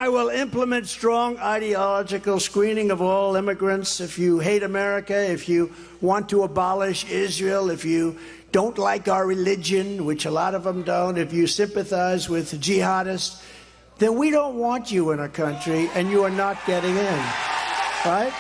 I will implement strong ideological screening of all immigrants. If you hate America, if you want to abolish Israel, if you don't like our religion, which a lot of them don't, if you sympathize with jihadists, then we don't want you in our country and you are not getting in, right?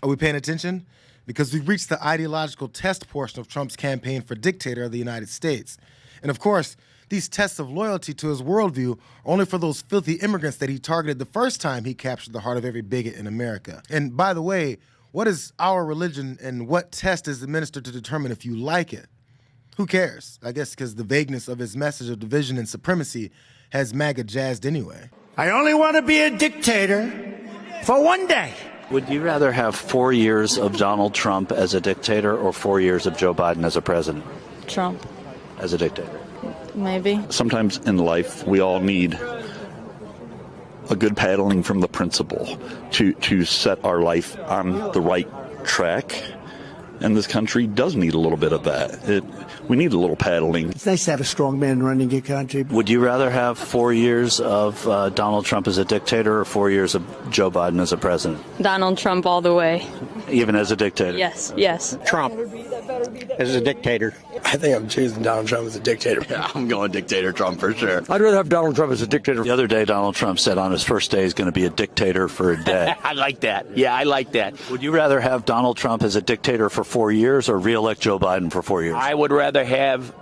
Are we paying attention? Because we've reached the ideological test portion of Trump's campaign for dictator of the United States. And of course, these tests of loyalty to his worldview are only for those filthy immigrants that he targeted the first time he captured the heart of every bigot in America. And by the way, what is our religion and what test is administered to determine if you like it? Who cares? I guess because the vagueness of his message of division and supremacy has MAGA jazzed anyway. I only want to be a dictator for one day. Would you rather have 4 years of Donald Trump as a dictator or 4 years of Joe Biden as a president? Trump. As a dictator? Maybe. Sometimes in life, we all need a good paddling from the principal to set our life on the right track. And this country does need a little bit of that. We need a little paddling. It's nice to have a strong man running your country. Would you rather have 4 years of Donald Trump as a dictator or 4 years of Joe Biden as a president? Donald Trump all the way. Even as a dictator? Yes, yes. Trump as a dictator. I think I'm choosing Donald Trump as a dictator. Yeah, I'm going dictator Trump for sure. I'd rather have Donald Trump as a dictator. The other day, Donald Trump said on his first day he's going to be a dictator for a day. I like that. Yeah, I like that. Would you rather have Donald Trump as a dictator for 4 years or re-elect Joe Biden for 4 years? I would rather have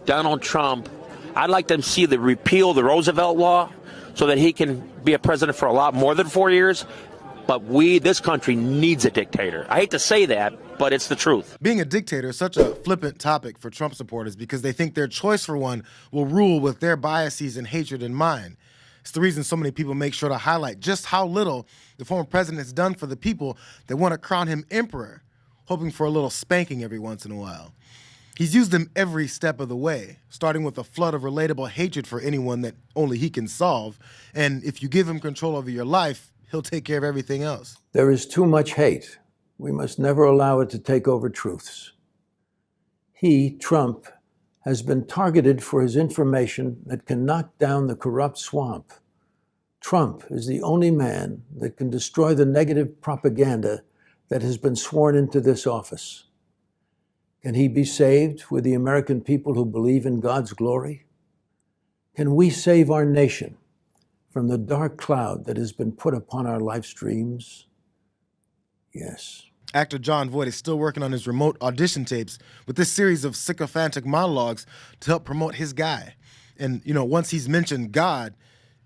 Donald Trump. I'd like to see the repeal the Roosevelt law so that he can be a president for a lot more than 4 years. But this country needs a dictator. I hate to say that, but it's the truth. Being a dictator is such a flippant topic for Trump supporters because they think their choice for one will rule with their biases and hatred in mind. It's the reason so many people make sure to highlight just how little the former president has done for the people that want to crown him emperor, hoping for a little spanking every once in a while. He's used them every step of the way, starting with a flood of relatable hatred for anyone that only he can solve. And if you give him control over your life, he'll take care of everything else. There is too much hate. We must never allow it to take over truths. He, Trump, has been targeted for his information that can knock down the corrupt swamp. Trump is the only man that can destroy the negative propaganda that has been sworn into this office. Can he be saved with the American people who believe in God's glory? Can we save our nation from the dark cloud that has been put upon our live streams? Yes. Actor Jon Voight is still working on his remote audition tapes with this series of sycophantic monologues to help promote his guy. And, once he's mentioned God,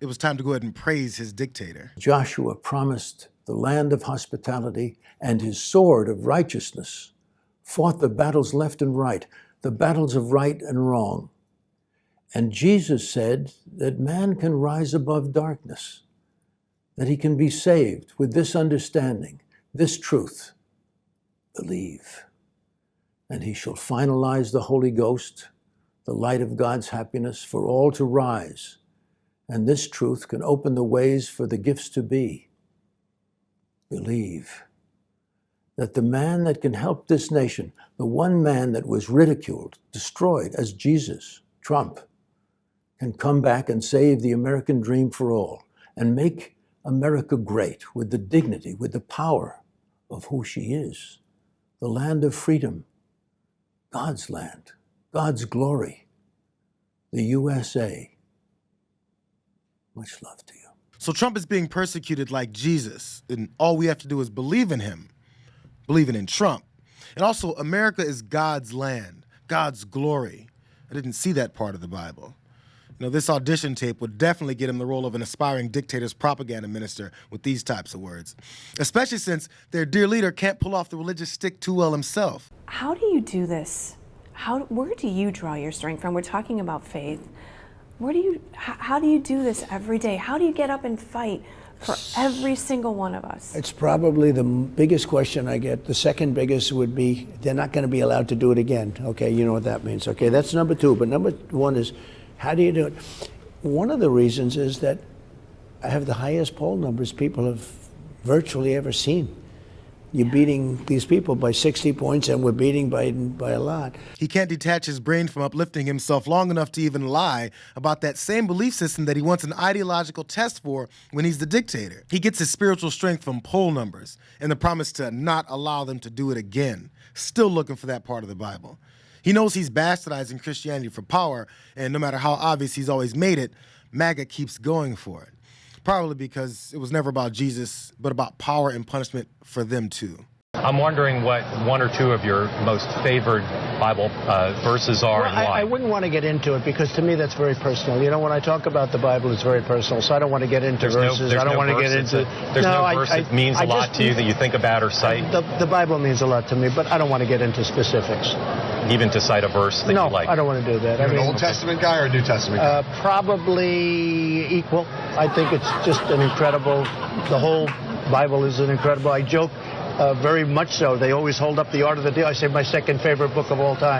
it was time to go ahead and praise his dictator. Joshua promised the land of hospitality, and his sword of righteousness fought the battles left and right, the battles of right and wrong. And Jesus said that man can rise above darkness, that he can be saved with this understanding, this truth. Believe, and he shall finalize the Holy Ghost, the light of God's happiness for all to rise. And this truth can open the ways for the gifts to be. Believe that the man that can help this nation, the one man that was ridiculed, destroyed as Jesus, Trump, can come back and save the American dream for all and make America great with the dignity, with the power of who she is. The land of freedom, God's land, God's glory, the USA. Much love to you. So Trump is being persecuted like Jesus, and all we have to do is believe in him, believing in Trump. And also, America is God's land, God's glory. I didn't see that part of the Bible. This audition tape would definitely get him the role of an aspiring dictator's propaganda minister with these types of words, especially since their dear leader can't pull off the religious stick too well himself. How do you do this? Where do you draw your strength from? We're talking about faith. How do you do this every day? How do you get up and fight for every single one of us? It's probably the biggest question I get. The second biggest would be, they're not going to be allowed to do it again. Okay, you know what that means. Okay, that's number two. But number one is, how do you do it? One of the reasons is that I have the highest poll numbers people have virtually ever seen. You're beating these people by 60 points, and we're beating Biden by a lot. He can't detach his brain from uplifting himself long enough to even lie about that same belief system that he wants an ideological test for when he's the dictator. He gets his spiritual strength from poll numbers and the promise to not allow them to do it again. Still looking for that part of the Bible. He knows he's bastardizing Christianity for power, and no matter how obvious he's always made it, MAGA keeps going for it. Probably because it was never about Jesus, but about power and punishment for them too. I'm wondering what one or two of your most favored Bible verses are and why. I wouldn't want to get into it because to me that's very personal. You know, when I talk about the Bible, it's very personal, so I don't want to get into verses. I don't want to get into... There's no verse that means a lot to you that you think about or cite? The Bible means a lot to me, but I don't want to get into specifics. Even to cite a verse that you like? No, I don't want to do that. You're an Old Testament guy or a New Testament guy? Probably equal. I think it's just an incredible... The whole Bible is an incredible... I joke... very much so. They always hold up The Art of the Deal. I say my second favorite book of all time.